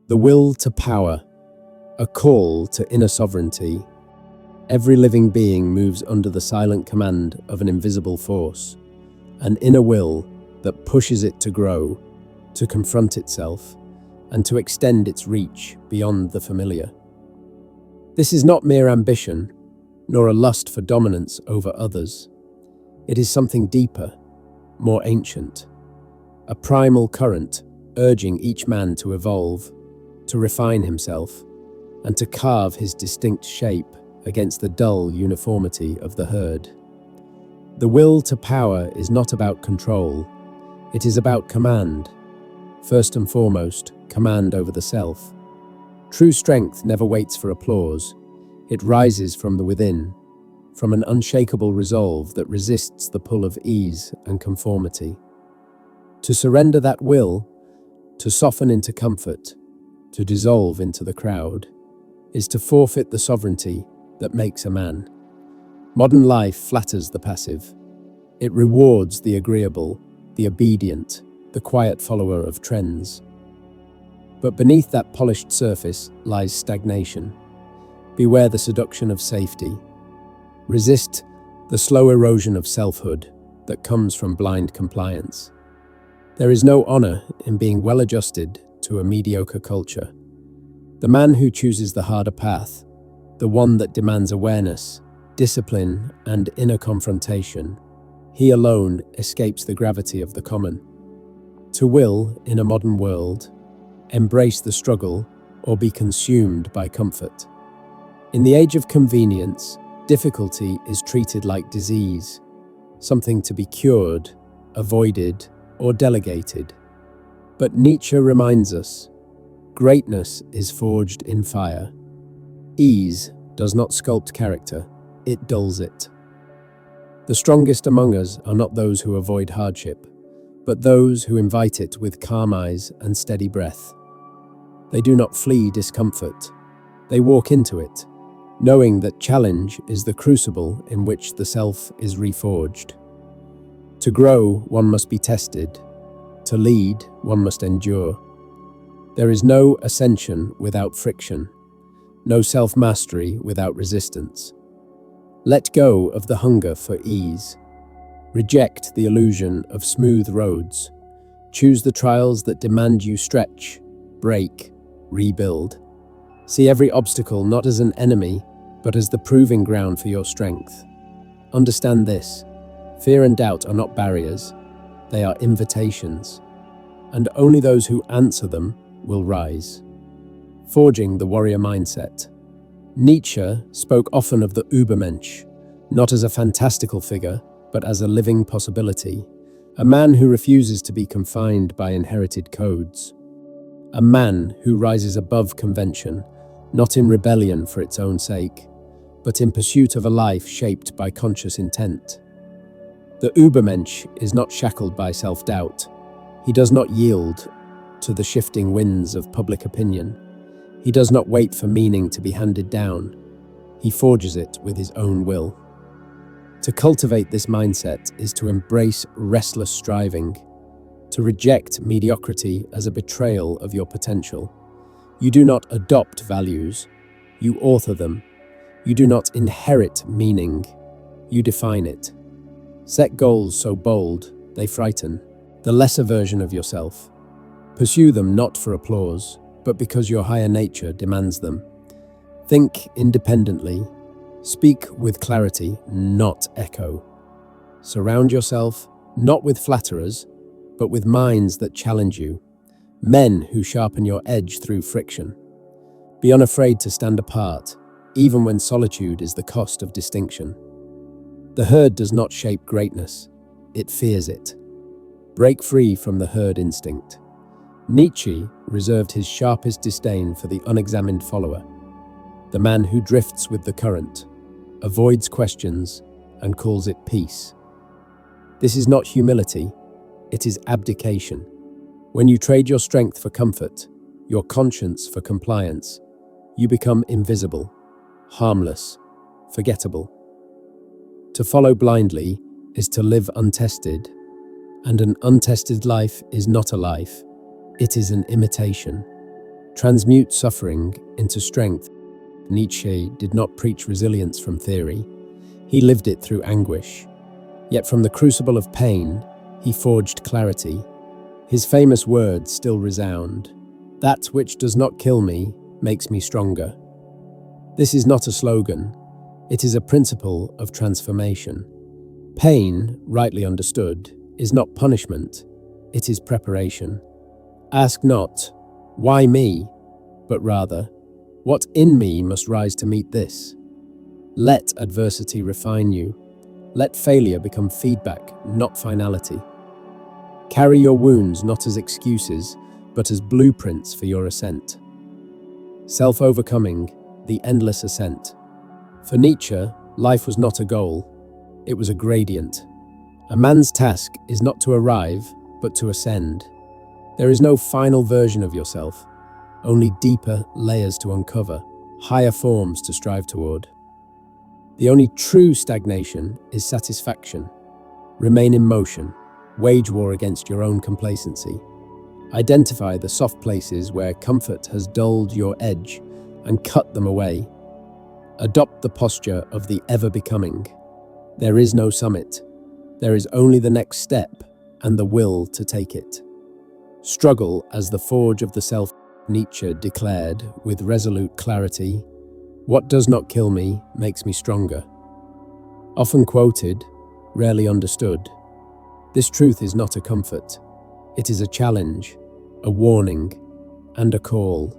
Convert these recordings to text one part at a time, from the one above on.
The will to power, a call to inner sovereignty. Every living being moves under the silent command of an invisible force, an inner will that pushes it to grow, to confront itself, and to extend its reach beyond the familiar. This is not mere ambition, nor a lust for dominance over others. It is something deeper, more ancient, a primal current urging each man to evolve, to refine himself, and to carve his distinct shape against the dull uniformity of the herd. The will to power is not about control, it is about command. First and foremost, command over the self. True strength never waits for applause. It rises from the within, from an unshakable resolve that resists the pull of ease and conformity. To surrender that will, to soften into comfort, to dissolve into the crowd, is to forfeit the sovereignty that makes a man. Modern life flatters the passive. It rewards the agreeable, the obedient, the quiet follower of trends. But beneath that polished surface lies stagnation. Beware the seduction of safety. Resist the slow erosion of selfhood that comes from blind compliance. There is no honor in being well-adjusted to a mediocre culture. The man who chooses the harder path, the one that demands awareness, discipline, and inner confrontation, he alone escapes the gravity of the common. To will, in a modern world, embrace the struggle or be consumed by comfort. In the age of convenience, difficulty is treated like disease, something to be cured, avoided, or delegated. But Nietzsche reminds us, greatness is forged in fire. Ease does not sculpt character, it dulls it. The strongest among us are not those who avoid hardship, but those who invite it with calm eyes and steady breath. They do not flee discomfort, they walk into it, knowing that challenge is the crucible in which the self is reforged. To grow, one must be tested. To lead, one must endure. There is no ascension without friction, no self-mastery without resistance. Let go of the hunger for ease. Reject the illusion of smooth roads. Choose the trials that demand you stretch, break, rebuild. See every obstacle not as an enemy, but as the proving ground for your strength. Understand this: fear and doubt are not barriers, they are invitations, and only those who answer them will rise. Forging the warrior mindset. Nietzsche spoke often of the Übermensch, not as a fantastical figure, but as a living possibility, a man who refuses to be confined by inherited codes. A man who rises above convention, not in rebellion for its own sake, but in pursuit of a life shaped by conscious intent. The Übermensch is not shackled by self-doubt. He does not yield to the shifting winds of public opinion. He does not wait for meaning to be handed down. He forges it with his own will. To cultivate this mindset is to embrace restless striving, to reject mediocrity as a betrayal of your potential. You do not adopt values, you author them. You do not inherit meaning, you define it. Set goals so bold, they frighten the lesser version of yourself. Pursue them not for applause, but because your higher nature demands them. Think independently, speak with clarity, not echo. Surround yourself not with flatterers, but with minds that challenge you, men who sharpen your edge through friction. Be unafraid to stand apart, even when solitude is the cost of distinction. The herd does not shape greatness, it fears it. Break free from the herd instinct. Nietzsche reserved his sharpest disdain for the unexamined follower, the man who drifts with the current, avoids questions, and calls it peace. This is not humility, it is abdication. When you trade your strength for comfort, your conscience for compliance, you become invisible, harmless, forgettable. To follow blindly is to live untested, and an untested life is not a life, it is an imitation. Transmute suffering into strength. Nietzsche did not preach resilience from theory. He lived it through anguish. Yet from the crucible of pain, he forged clarity. His famous words still resound. That which does not kill me makes me stronger. This is not a slogan. It is a principle of transformation. Pain, rightly understood, is not punishment. It is preparation. Ask not, why me? But rather, what in me must rise to meet this? Let adversity refine you. Let failure become feedback, not finality. Carry your wounds not as excuses, but as blueprints for your ascent. Self-overcoming, the endless ascent. For Nietzsche, life was not a goal, it was a gradient. A man's task is not to arrive, but to ascend. There is no final version of yourself, only deeper layers to uncover, higher forms to strive toward. The only true stagnation is satisfaction. Remain in motion, wage war against your own complacency. Identify the soft places where comfort has dulled your edge and cut them away. Adopt the posture of the ever-becoming. There is no summit. There is only the next step and the will to take it. Struggle as the forge of the self. Nietzsche declared with resolute clarity, "What does not kill me makes me stronger." Often quoted, rarely understood. This truth is not a comfort. It is a challenge, a warning, and a call.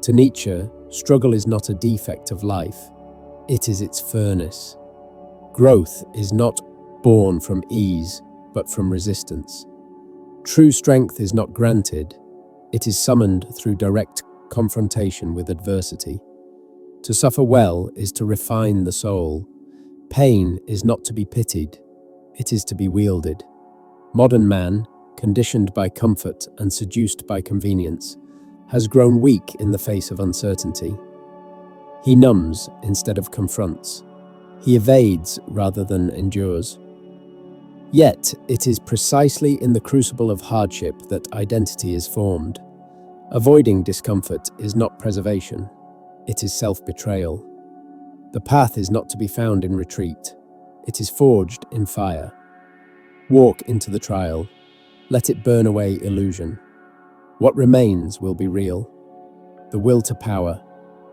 To Nietzsche, struggle is not a defect of life. It is its furnace. Growth is not born from ease, but from resistance. True strength is not granted. It is summoned through direct confrontation with adversity. To suffer well is to refine the soul. Pain is not to be pitied. It is to be wielded. Modern man, conditioned by comfort and seduced by convenience, has grown weak in the face of uncertainty. He numbs instead of confronts. He evades rather than endures. Yet, it is precisely in the crucible of hardship that identity is formed. Avoiding discomfort is not preservation. It is self-betrayal. The path is not to be found in retreat. It is forged in fire. Walk into the trial. Let it burn away illusion. What remains will be real. The will to power,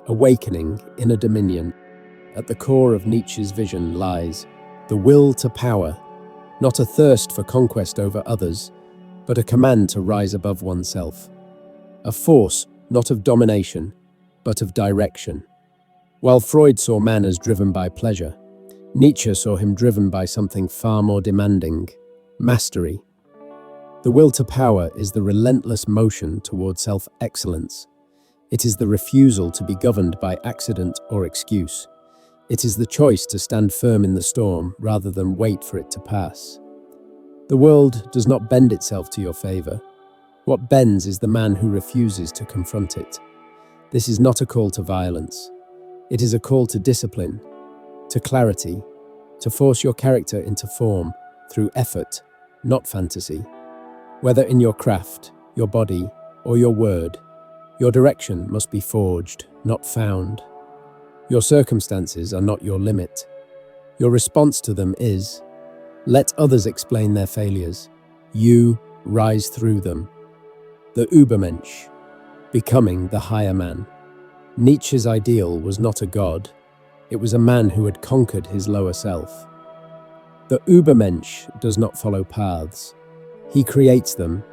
awakening inner dominion. At the core of Nietzsche's vision lies the will to power, not a thirst for conquest over others, but a command to rise above oneself. A force not of domination, but of direction. While Freud saw man as driven by pleasure, Nietzsche saw him driven by something far more demanding: mastery. The will to power is the relentless motion toward self-excellence. It is the refusal to be governed by accident or excuse. It is the choice to stand firm in the storm rather than wait for it to pass. The world does not bend itself to your favor. What bends is the man who refuses to confront it. This is not a call to violence. It is a call to discipline, to clarity, to force your character into form through effort, not fantasy. Whether in your craft, your body, or your word, your direction must be forged, not found. Your circumstances are not your limit. Your response to them is, let others explain their failures. You rise through them. The Übermensch, becoming the higher man. Nietzsche's ideal was not a god. It was a man who had conquered his lower self. The Übermensch does not follow paths. He creates them.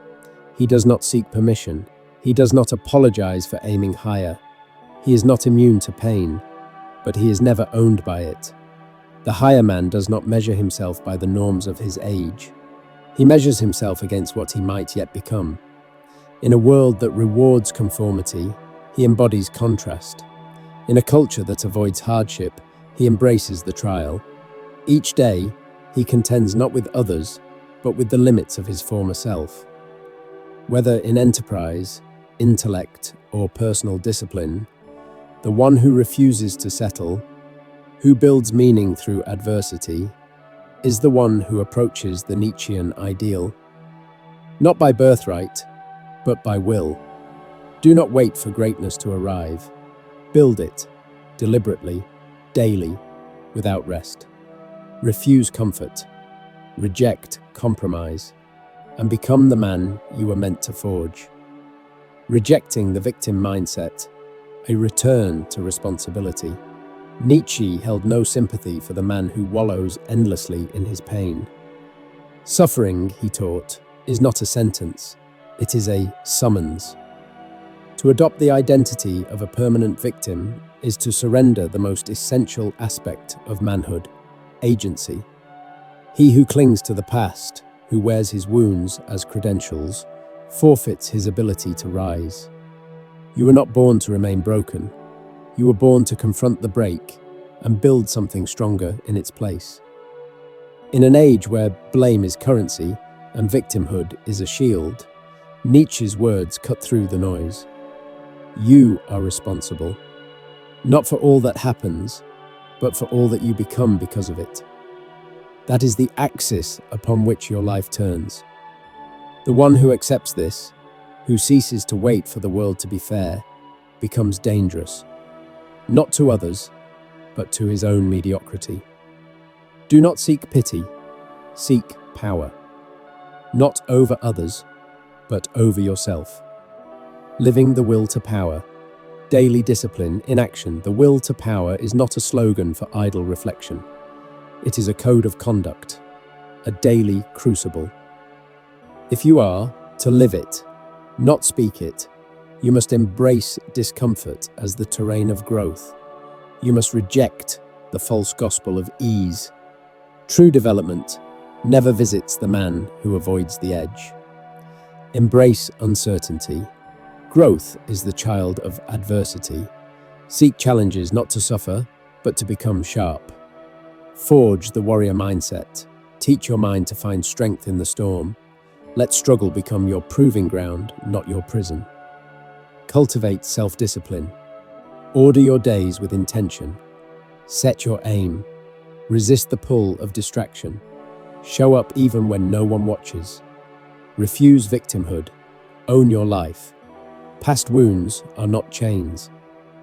He does not seek permission. He does not apologize for aiming higher. He is not immune to pain, but he is never owned by it. The higher man does not measure himself by the norms of his age. He measures himself against what he might yet become. In a world that rewards conformity, he embodies contrast. In a culture that avoids hardship, he embraces the trial. Each day, he contends not with others, but with the limits of his former self. Whether in enterprise, intellect, or personal discipline, the one who refuses to settle, who builds meaning through adversity, is the one who approaches the Nietzschean ideal. Not by birthright, but by will. Do not wait for greatness to arrive. Build it, deliberately, daily, without rest. Refuse comfort, reject compromise, and become the man you were meant to forge. Rejecting the victim mindset, a return to responsibility. Nietzsche held no sympathy for the man who wallows endlessly in his pain. Suffering, he taught, is not a sentence, it is a summons. To adopt the identity of a permanent victim is to surrender the most essential aspect of manhood, agency. He who clings to the past, who wears his wounds as credentials, forfeits his ability to rise. You were not born to remain broken. You were born to confront the break and build something stronger in its place. In an age where blame is currency and victimhood is a shield, Nietzsche's words cut through the noise. You are responsible, not for all that happens, but for all that you become because of it. That is the axis upon which your life turns. The one who accepts this, who ceases to wait for the world to be fair, becomes dangerous, not to others, but to his own mediocrity. Do not seek pity, seek power, not over others, but over yourself. Living the will to power. Daily discipline in action. The will to power is not a slogan for idle reflection. It is a code of conduct, a daily crucible. If you are to live it, not speak it, you must embrace discomfort as the terrain of growth. You must reject the false gospel of ease. True development never visits the man who avoids the edge. Embrace uncertainty. Growth is the child of adversity. Seek challenges not to suffer, but to become sharp. Forge the warrior mindset. Teach your mind to find strength in the storm. Let struggle become your proving ground, not your prison. Cultivate self-discipline. Order your days with intention. Set your aim. Resist the pull of distraction. Show up even when no one watches. Refuse victimhood. Own your life. Past wounds are not chains.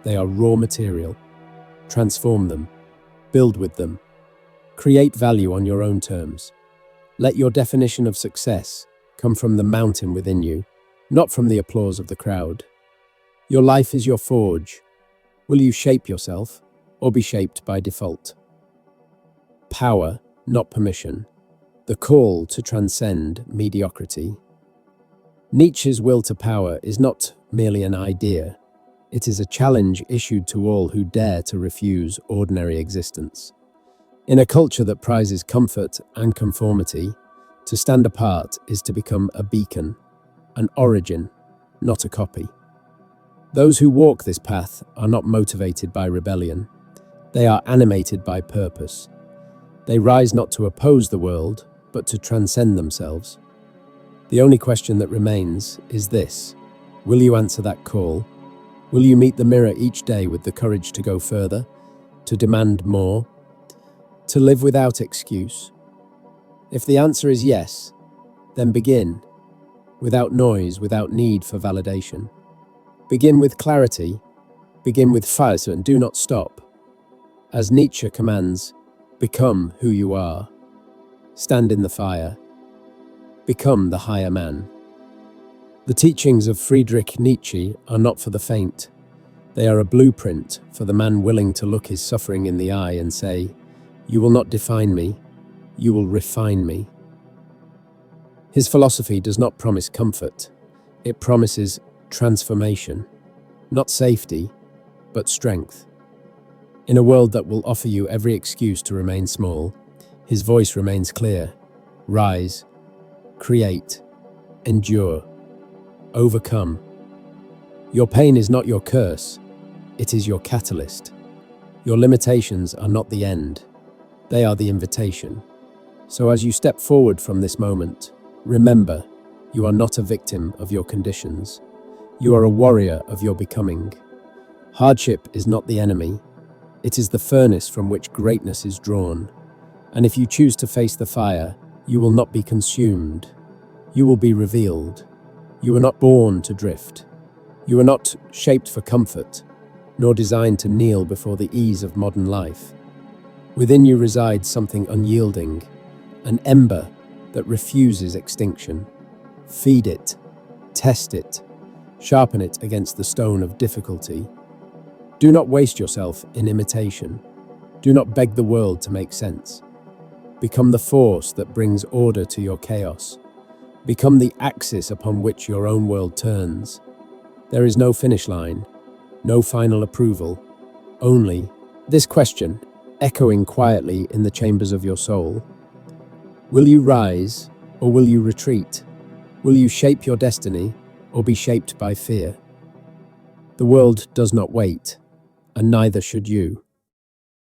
They are raw material. Transform them. Build with them. Create value on your own terms. Let your definition of success come from the mountain within you, not from the applause of the crowd. Your life is your forge. Will you shape yourself or be shaped by default? Power, not permission. The call to transcend mediocrity. Nietzsche's will to power is not merely an idea. It is a challenge issued to all who dare to refuse ordinary existence. In a culture that prizes comfort and conformity, to stand apart is to become a beacon, an origin, not a copy. Those who walk this path are not motivated by rebellion. They are animated by purpose. They rise not to oppose the world, but to transcend themselves. The only question that remains is this: will you answer that call? Will you meet the mirror each day with the courage to go further, to demand more, to live without excuse? If the answer is yes, then begin, without noise, without need for validation. Begin with clarity, begin with fire, and do not stop. As Nietzsche commands, become who you are. Stand in the fire. Become the higher man. The teachings of Friedrich Nietzsche are not for the faint. They are a blueprint for the man willing to look his suffering in the eye and say, "You will not define me, you will refine me." His philosophy does not promise comfort. It promises transformation, not safety, but strength. In a world that will offer you every excuse to remain small, his voice remains clear. Rise, create, endure, overcome. Your pain is not your curse, it is your catalyst. Your limitations are not the end, they are the invitation. So as you step forward from this moment, remember, you are not a victim of your conditions. You are a warrior of your becoming. Hardship is not the enemy, it is the furnace from which greatness is drawn. And if you choose to face the fire, you will not be consumed. You will be revealed. You were not born to drift. You are not shaped for comfort, nor designed to kneel before the ease of modern life. Within you resides something unyielding, an ember that refuses extinction. Feed it, test it, sharpen it against the stone of difficulty. Do not waste yourself in imitation. Do not beg the world to make sense. Become the force that brings order to your chaos. Become the axis upon which your own world turns. There is no finish line, no final approval, only this question, echoing quietly in the chambers of your soul. Will you rise or will you retreat? Will you shape your destiny or be shaped by fear? The world does not wait, and neither should you.